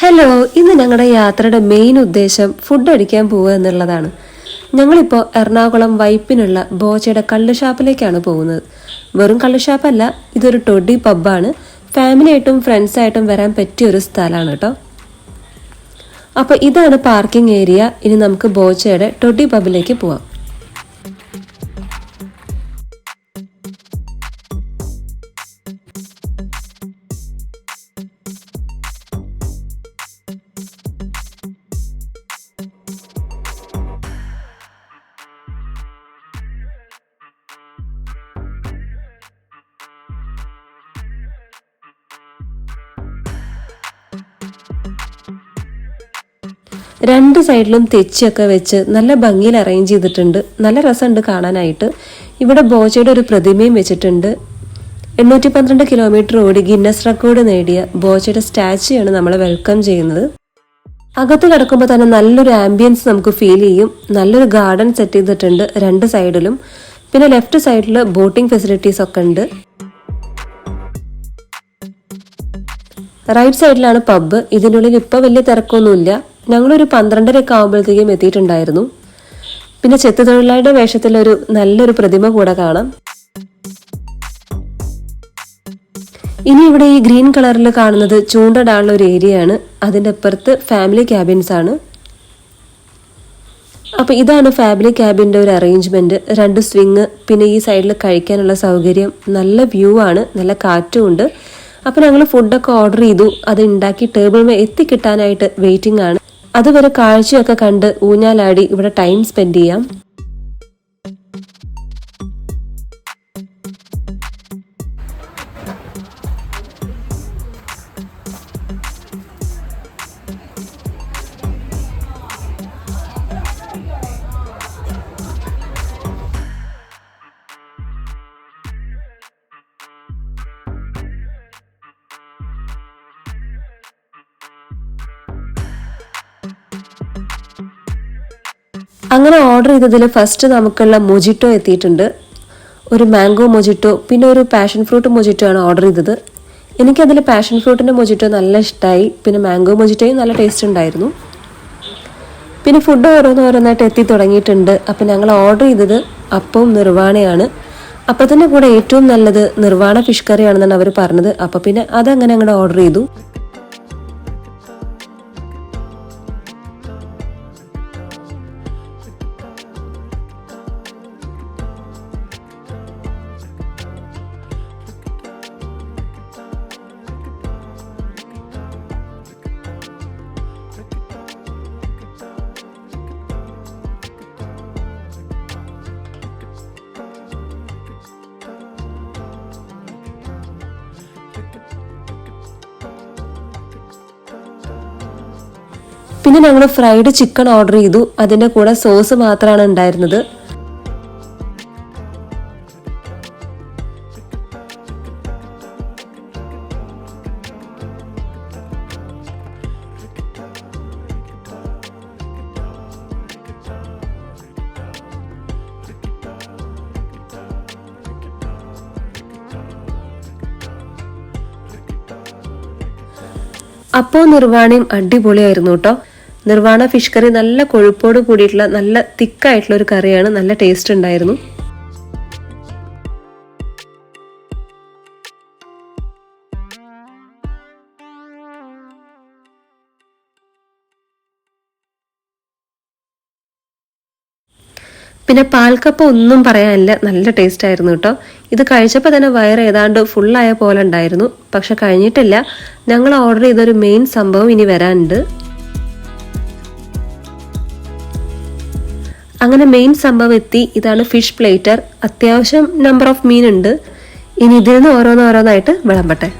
Hello, ഇന്ന് ഞങ്ങളുടെ യാത്രയുടെ മെയിൻ ഉദ്ദേശം ഫുഡ് അടിക്കാൻ പോവുക എന്നുള്ളതാണ്. ഞങ്ങളിപ്പോൾ എറണാകുളം വൈപ്പിനുള്ള ബോച്ചയുടെ കള്ളുഷാപ്പിലേക്കാണ് പോകുന്നത്. വെറും കള്ളുഷാപ്പല്ല, ഇതൊരു ടൊഡി പബ്ബാണ്. ഫാമിലിയായിട്ടും ഫ്രണ്ട്സായിട്ടും വരാൻ പറ്റിയ ഒരു സ്ഥലമാണ് കേട്ടോ. അപ്പോൾ ഇതാണ് പാർക്കിംഗ് ഏരിയ. ഇനി നമുക്ക് ബോച്ചയുടെ ടൊഡി പബ്ബിലേക്ക് പോവാം. രണ്ട് സൈഡിലും തെച്ചിയൊക്കെ വെച്ച് നല്ല ഭംഗിയിൽ അറേഞ്ച് ചെയ്തിട്ടുണ്ട്. നല്ല രസമുണ്ട് കാണാനായിട്ട്. ഇവിടെ ബോച്ചയുടെ ഒരു പ്രതിമയും വെച്ചിട്ടുണ്ട്. 812 കിലോമീറ്റർ ഓടി ഗിന്നസ് റെക്കോർഡ് നേടിയ ബോച്ചയുടെ സ്റ്റാച്യു ആണ് നമ്മളെ വെൽക്കം ചെയ്യുന്നത്. അകത്ത് കിടക്കുമ്പോൾ തന്നെ നല്ലൊരു ആംബിയൻസ് നമുക്ക് ഫീൽ ചെയ്യും. നല്ലൊരു ഗാർഡൻ സെറ്റ് ചെയ്തിട്ടുണ്ട് രണ്ട് സൈഡിലും. പിന്നെ ലെഫ്റ്റ് സൈഡിൽ ബോട്ടിംഗ് ഫെസിലിറ്റീസ് ഒക്കെ ഉണ്ട്. റൈറ്റ് സൈഡിലാണ് പബ്ബ്. ഇതിനുള്ളിൽ ഇപ്പോൾ വലിയ തിരക്കൊന്നുമില്ല. ഞങ്ങളൊരു 12:30 ആകുമ്പോഴത്തേക്കും എത്തിയിട്ടുണ്ടായിരുന്നു. പിന്നെ ചെത്തു തൊഴിലാളിയുടെ വേഷത്തിലൊരു നല്ലൊരു പ്രതിമ കൂടെ കാണാം. ഇനി ഇവിടെ ഈ ഗ്രീൻ കളറിൽ കാണുന്നത് ചൂണ്ടടാനുള്ള ഒരു ഏരിയ ആണ്. അതിൻ്റെ അപ്പുറത്ത് ഫാമിലി ക്യാബിൻസ് ആണ്. അപ്പോൾ ഇതാണ് ഫാമിലി ക്യാബിൻ്റെ ഒരു അറേഞ്ച്മെന്റ്. 2 സ്വിങ്, പിന്നെ ഈ സൈഡിൽ കഴിക്കാനുള്ള സൗകര്യം. നല്ല വ്യൂ ആണ്, നല്ല കാറ്റും ഉണ്ട്. അപ്പോൾ ഞങ്ങൾ ഫുഡൊക്കെ ഓർഡർ ചെയ്തു. അത് ഉണ്ടാക്കി ടേബിളിൽ എത്തിക്കിട്ടാനായിട്ട് വെയിറ്റിംഗ് ആണ്. അതുവരെ കാഴ്ചയൊക്കെ കണ്ട് ഊഞ്ഞാലാടി ഇവിടെ ടൈം സ്പെൻഡ് ചെയ്യാം. അങ്ങനെ ഓർഡർ ചെയ്തതിൽ ഫസ്റ്റ് നമുക്കുള്ള മൊജിറ്റോ എത്തിയിട്ടുണ്ട്. ഒരു മാംഗോ മൊജിറ്റോ, പിന്നെ ഒരു പാഷൻ ഫ്രൂട്ട് മൊജിറ്റോ ആണ് ഓർഡർ ചെയ്തത്. എനിക്കതിൽ പാഷൻ ഫ്രൂട്ടിൻ്റെ മൊജിറ്റോ നല്ല ഇഷ്ടമായി. പിന്നെ മാംഗോ മൊജിറ്റോയും നല്ല ടേസ്റ്റ് ഉണ്ടായിരുന്നു. പിന്നെ ഫുഡ് ഓരോന്നായിട്ട് എത്തി തുടങ്ങിയിട്ടുണ്ട്. അപ്പം ഞങ്ങൾ ഓർഡർ ചെയ്തത് അപ്പവും നിർവാണയാണ്. അപ്പത്തിൻ്റെ കൂടെ ഏറ്റവും നല്ലത് നിർവാണ ഫിഷ് കറി ആണെന്നാണ് അവർ പറഞ്ഞത്. അപ്പം പിന്നെ അതങ്ങനെ അങ്ങോട്ട് ഓർഡർ ചെയ്തു. പിന്നെ ഞങ്ങൾ ഫ്രൈഡ് ചിക്കൻ ഓർഡർ ചെയ്തു. അതിൻ്റെ കൂടെ സോസ് മാത്രമാണ് ഉണ്ടായിരുന്നത്. അപ്പോൾ നിർവാണയും അടിപൊളിയായിരുന്നു കേട്ടോ. നിർവാണ ഫിഷ് കറി നല്ല കൊഴുപ്പോട് കൂടിയിട്ടുള്ള നല്ല തിക്കായിട്ടുള്ള ഒരു കറിയാണ്. നല്ല ടേസ്റ്റ് ഉണ്ടായിരുന്നു. പിന്നെ പാൽക്കപ്പ ഒന്നും പറയാനില്ല, നല്ല ടേസ്റ്റ് ആയിരുന്നു കേട്ടോ. ഇത് കഴിച്ചപ്പോൾ തന്നെ വയറ് ഏതാണ്ട് ഫുള്ളായ പോലെ ഉണ്ടായിരുന്നു. പക്ഷെ കഴിഞ്ഞിട്ടില്ല. ഞങ്ങൾ ഓർഡർ ചെയ്തൊരു മെയിൻ സംഭവം ഇനി വരാനുണ്ട്. അങ്ങനെ മെയിൻ സംഭവം എത്തി. ഇതാണ് ഫിഷ് പ്ലേറ്റർ. അത്യാവശ്യം നമ്പർ ഓഫ് മീൻ ഉണ്ട്. ഇനി ഇതിൽ നിന്ന് ഓരോന്നായിട്ട് വിളമ്പട്ടെ.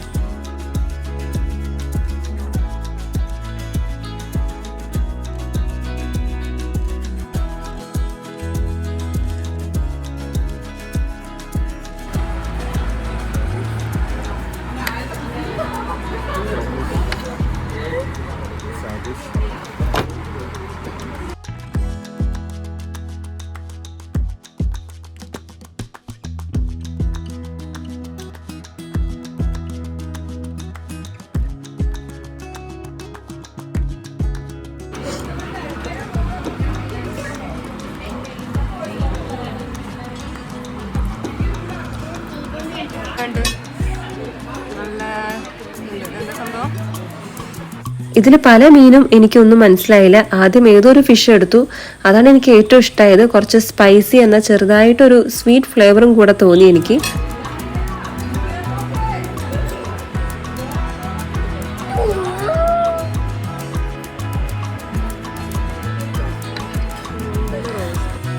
ഇതിൽ പല മീനും എനിക്കൊന്നും മനസ്സിലായില്ല. ആദ്യം ഏതൊരു ഫിഷ് എടുത്തു, അതാണ് എനിക്ക് ഏറ്റവും ഇഷ്ടമായത്. കുറച്ച് സ്പൈസി എന്ന ചെറുതായിട്ടൊരു സ്വീറ്റ് ഫ്ലേവറും കൂടെ തോന്നി എനിക്ക്.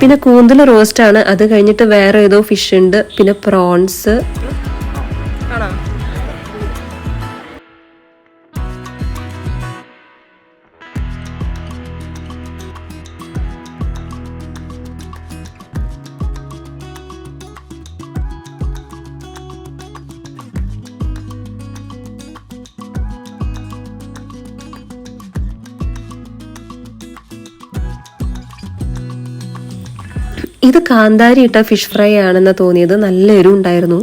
പിന്നെ കൂന്തൽ റോസ്റ്റ് ആണ്. അത് കഴിഞ്ഞിട്ട് വേറെ ഏതോ ഫിഷ് ഉണ്ട്, പിന്നെ പ്രോൺസ്. ഇത് കാന്താരി ഇട്ട ഫിഷ് ഫ്രൈ ആണെന്ന് തോന്നിയത്. നല്ല എരിവുണ്ടായിരുന്നു.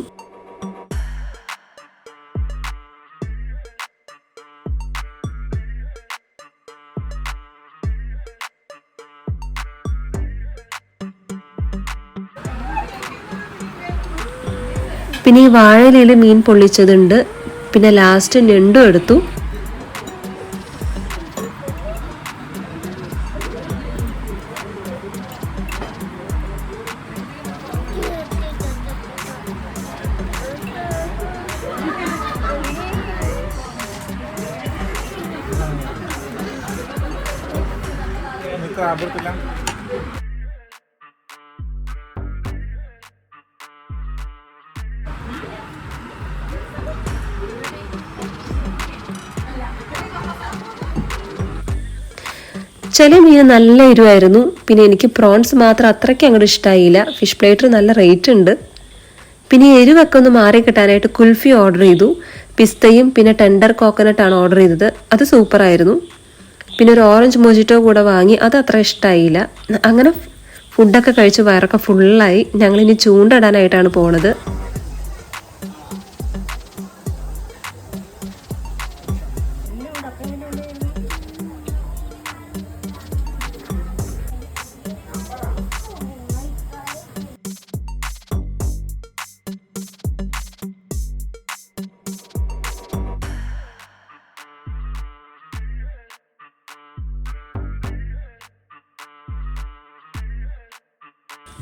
പിന്നെ ഈ വാഴയിലയിൽ മീൻ പൊള്ളിച്ചതുണ്ട്. പിന്നെ ലാസ്റ്റ് ഞണ്ടും എടുത്തു. ചില മീൻ നല്ല എരിവായിരുന്നു. പിന്നെ എനിക്ക് പ്രോൺസ് മാത്രം അത്രയ്ക്ക് അങ്ങോട്ട് ഇഷ്ടമായില്ല. ഫിഷ് പ്ലേറ്റർ നല്ല റേറ്റ് ഉണ്ട്. പിന്നെ എരിവൊക്കെ ഒന്ന് മാറി കിട്ടാനായിട്ട് കുൽഫി ഓർഡർ ചെയ്തു. പിസ്തയും പിന്നെ ടെൻഡർ കോക്കനട്ടാണ് ഓർഡർ ചെയ്തത്. അത് സൂപ്പറായിരുന്നു. പിന്നെ ഒരു ഓറഞ്ച് മൊജിറ്റോ കൂടെ വാങ്ങി. അത് അത്ര ഇഷ്ടമായില്ല. അങ്ങനെ ഫുഡൊക്കെ കഴിച്ച് വയറൊക്കെ ഫുള്ളായി. ഞങ്ങളിനി ചൂണ്ടയിടാനായിട്ടാണ് പോണത്.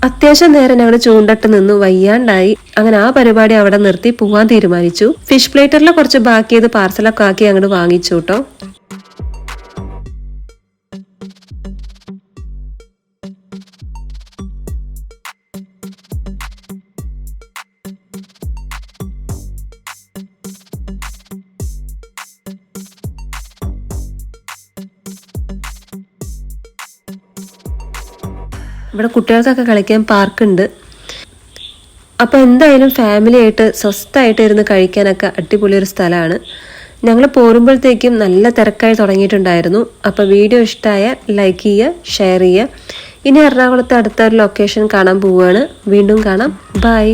അത്യാവശ്യം നേരം ഞങ്ങൾ ചൂണ്ടട്ട് നിന്ന് വയ്യാണ്ടായി. അങ്ങനെ ആ പരിപാടി അവിടെ നിർത്തി പോവാൻ തീരുമാനിച്ചു. ഫിഷ് പ്ലേറ്ററിൽ കുറച്ച് ബാക്കിയത് പാർസലൊക്കെ ആക്കി അങ്ങോട്ട് വാങ്ങിച്ചു കേട്ടോ. ഇവിടെ കുട്ടികൾക്കൊക്കെ കളിക്കാൻ പാർക്കുണ്ട്. അപ്പോൾ എന്തായാലും ഫാമിലി ആയിട്ട് സ്വസ്ഥമായിട്ട് ഇരുന്ന് കഴിക്കാനൊക്കെ അടിപൊളി ഒരു സ്ഥലമാണ്. ഞങ്ങൾ പോരുമ്പോഴത്തേക്കും നല്ല തിരക്കായി തുടങ്ങിയിട്ടുണ്ടായിരുന്നു. അപ്പോൾ വീഡിയോ ഇഷ്ടമായ ലൈക്ക് ചെയ്യുക, ഷെയർ ചെയ്യുക. ഇനി എറണാകുളത്ത് അടുത്തൊരു ലൊക്കേഷൻ കാണാൻ പോവുകയാണ്. വീണ്ടും കാണാം. ബൈ.